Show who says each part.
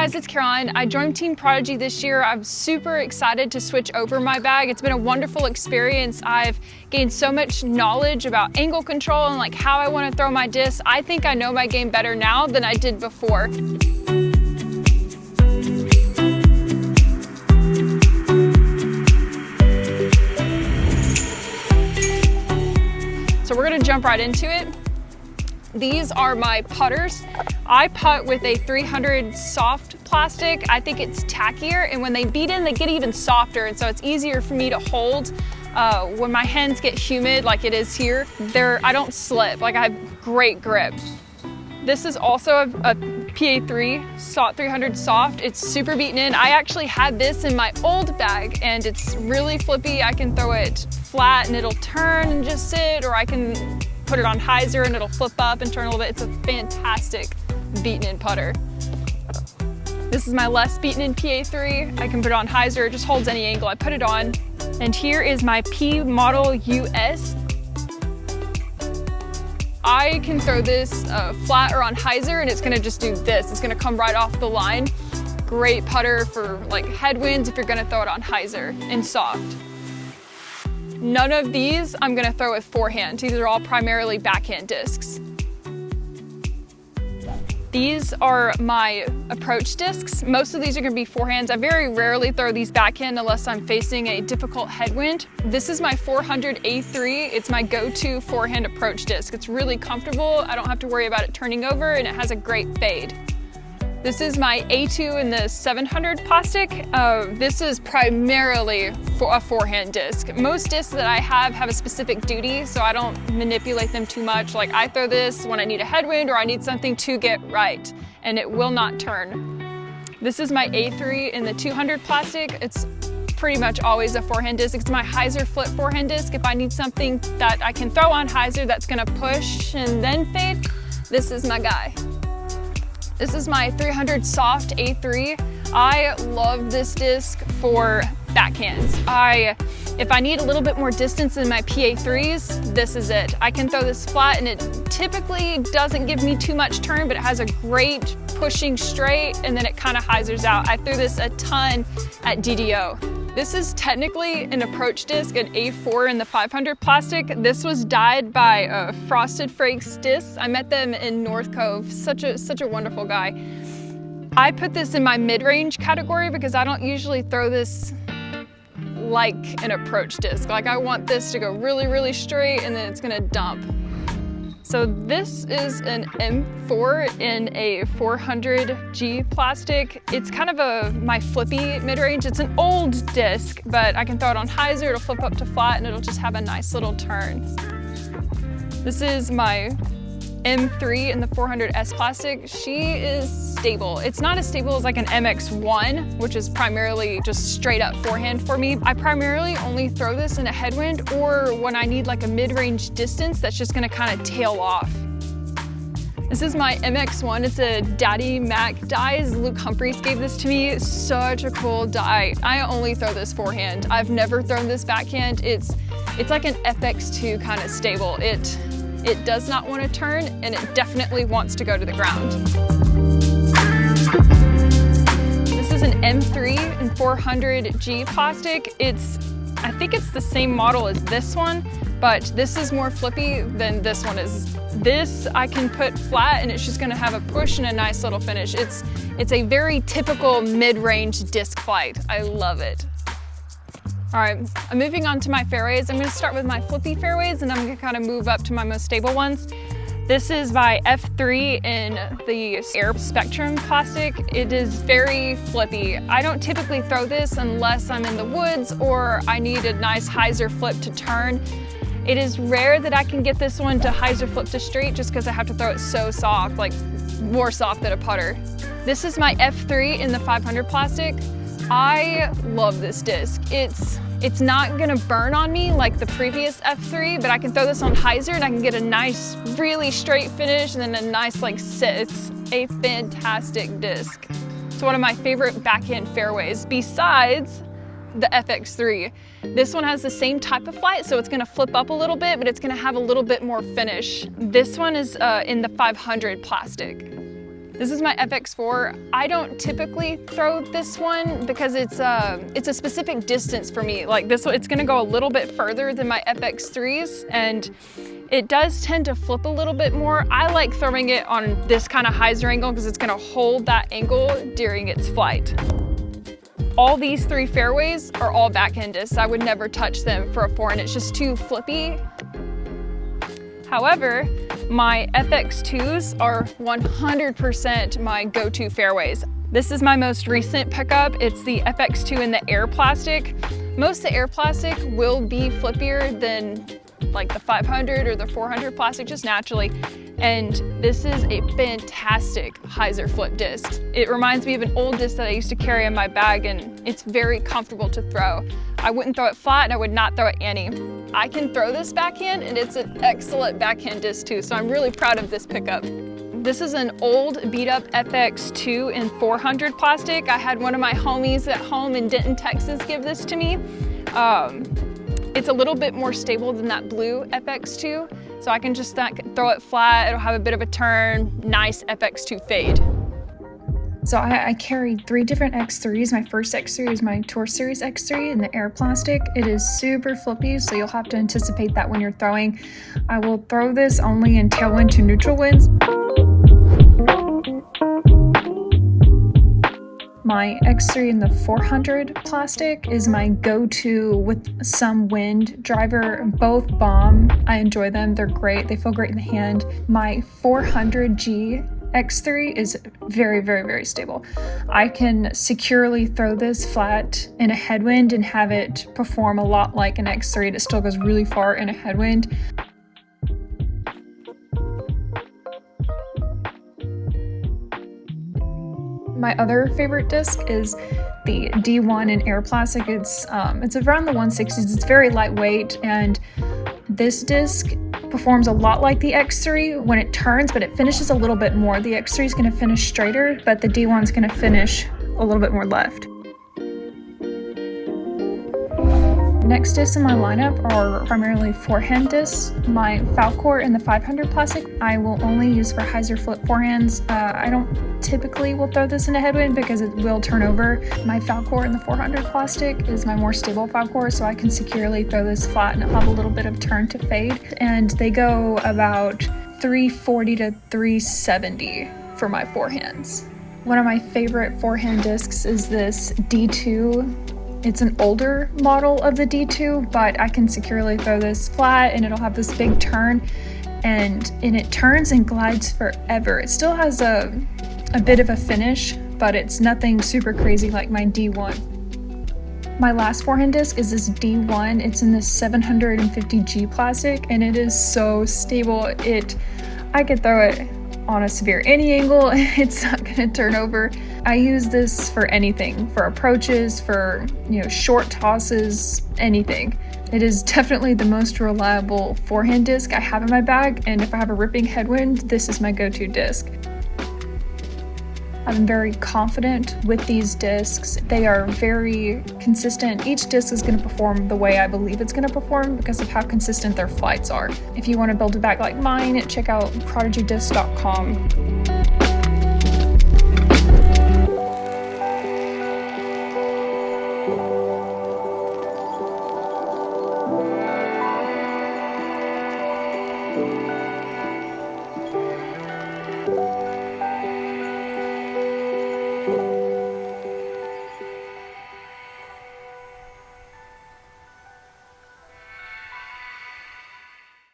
Speaker 1: guys, it's Caroline. I joined Team Prodigy this year. I'm super excited to switch over my bag. It's been a wonderful experience. I've gained so much knowledge about angle control and like how I want to throw my disc. I think I know my game better now than I did before. So we're gonna jump right into it. These are my putters. I putt with a 300 soft plastic. I think it's tackier, and when they beat in, they get even softer, and so it's easier for me to hold. When my hands get humid, like it is here, I don't slip. Like I have great grip. This is also a PA3 300 soft. It's super beaten in. I actually had this in my old bag, and it's really flippy. I can throw it flat and it'll turn and just sit, or I can put it on hyzer and it'll flip up and turn a little bit. It's a fantastic beaten in putter. This is my less beaten in PA3. I can put it on hyzer, it just holds any angle I put it on. And here is my P Model US. I can throw this flat or on hyzer, and it's gonna just do this. It's gonna come right off the line. Great putter for like headwinds if you're gonna throw it on hyzer and soft. None of these I'm gonna throw with forehand. These are all primarily backhand discs. These are my approach discs. Most of these are gonna be forehands. I very rarely throw these backhand unless I'm facing a difficult headwind. This is my 400 A3. It's my go-to forehand approach disc. It's really comfortable. I don't have to worry about it turning over, and it has a great fade. This is my A2 in the 700 plastic. This is primarily a forehand disc. Most discs that I have a specific duty, so I don't manipulate them too much. Like I throw this when I need a headwind or I need something to get right, and it will not turn. This is my A3 in the 200 plastic. It's pretty much always a forehand disc. It's my hyzer flip forehand disc. If I need something that I can throw on hyzer that's gonna push and then fade, this is my guy. This is my 300 soft A3. I love this disc for backhands. If I need a little bit more distance in my PA3s, this is it. I can throw this flat, and it typically doesn't give me too much turn, but it has a great pushing straight, and then it kind of hyzers out. I threw this a ton at DDO. This is technically an approach disc, an A4 in the 500 plastic. This was dyed by Frosted Flakes Discs. I met them in North Cove. Such a wonderful guy. I put this in my mid-range category because I don't usually throw this like an approach disc. Like I want this to go really, really straight, and then it's gonna dump. So this is an M4 in a 400G plastic. It's kind of my flippy mid-range. It's an old disc, but I can throw it on hyzer, it'll flip up to flat, and it'll just have a nice little turn. This is my M3 in the 400S plastic. She is stable. It's not as stable as like an MX1, which is primarily just straight up forehand for me. I primarily only throw this in a headwind or when I need like a mid-range distance that's just gonna kind of tail off. This is my MX1. It's a Daddy Mac dies. Luke Humphreys gave this to me. Such a cool die. I only throw this forehand. I've never thrown this backhand. It's like an FX2 kind of stable. It does not want to turn, and it definitely wants to go to the ground. This is an M3 in 400G plastic. I think it's the same model as this one, but this is more flippy than this one is. This I can put flat, and it's just gonna have a push and a nice little finish. It's a very typical mid-range disc flight. I love it. All right, I'm moving on to my fairways. I'm gonna start with my flippy fairways, and I'm gonna kind of move up to my most stable ones. This is my F3 in the Air Spectrum plastic. It is very flippy. I don't typically throw this unless I'm in the woods or I need a nice hyzer flip to turn. It is rare that I can get this one to hyzer flip to straight just because I have to throw it so soft, like more soft than a putter. This is my F3 in the 500 plastic. I love this disc. It's not gonna burn on me like the previous F3, but I can throw this on hyzer and I can get a nice, really straight finish and then a nice like sit. It's a fantastic disc. It's one of my favorite backhand fairways besides the FX3. This one has the same type of flight, so it's gonna flip up a little bit, but it's gonna have a little bit more finish. This one is in the 500 plastic. This is my FX4. I don't typically throw this one because it's a specific distance for me. Like this, it's gonna go a little bit further than my FX3s, and it does tend to flip a little bit more. I like throwing it on this kind of hyzer angle because it's gonna hold that angle during its flight. All these 3 fairways are all backhand discs. I would never touch them for a forehand. It's just too flippy. However, my FX2s are 100% my go-to fairways. This is my most recent pickup. It's the FX2 in the air plastic. Most of the air plastic will be flippier than like the 500 or the 400 plastic just naturally. And this is a fantastic hyzer flip disc. It reminds me of an old disc that I used to carry in my bag, and it's very comfortable to throw. I wouldn't throw it flat, and I would not throw it any. I can throw this backhand, and it's an excellent backhand disc too, so I'm really proud of this pickup. This is an old beat up FX2 in 400 plastic. I had one of my homies at home in Denton, Texas give this to me. It's a little bit more stable than that blue FX2, so I can just throw it flat, it'll have a bit of a turn, nice FX2 fade. So I carry 3 different X3s. My first X3 is my Tour Series X3 in the air plastic. It is super flippy, so you'll have to anticipate that when you're throwing. I will throw this only in tailwind to neutral winds. My X3 in the 400 plastic is my go-to with some wind driver. Both bomb. I enjoy them. They're great. They feel great in the hand. My 400G X3 is very, very, very stable. I can securely throw this flat in a headwind and have it perform a lot like an X3. And it still goes really far in a headwind. My other favorite disc is the D1 in air plastic. It's around the 160s. It's very lightweight, and this disc performs a lot like the X3 when it turns, but it finishes a little bit more. The X3 is going to finish straighter, but the D1 is going to finish a little bit more left. Next discs in my lineup are primarily forehand discs. My Falcor in the 500 plastic I will only use for hyzer flip forehands. I don't typically will throw this in a headwind because it will turn over. My Falcor in the 400 plastic is my more stable Falcor, so I can securely throw this flat and it'll have a little bit of turn to fade. And they go about 340 to 370 for my forehands. One of my favorite forehand discs is this D2. It's an older model of the D2, but I can securely throw this flat and it'll have this big turn, and it turns and glides forever. It still has a bit of a finish, but it's nothing super crazy like my D1. My last forehand disc is this D1. It's in this 750G plastic, and it is so stable. I could throw it on a severe any angle, it's not going to turn over. I use this for anything, for approaches, for short tosses, anything. It is definitely the most reliable forehand disc I have in my bag, and if I have a ripping headwind, this is my go-to disc. I'm very confident with these discs. They are very consistent. Each disc is going to perform the way I believe it's going to perform because of how consistent their flights are. If you want to build a bag like mine, check out prodigydisc.com.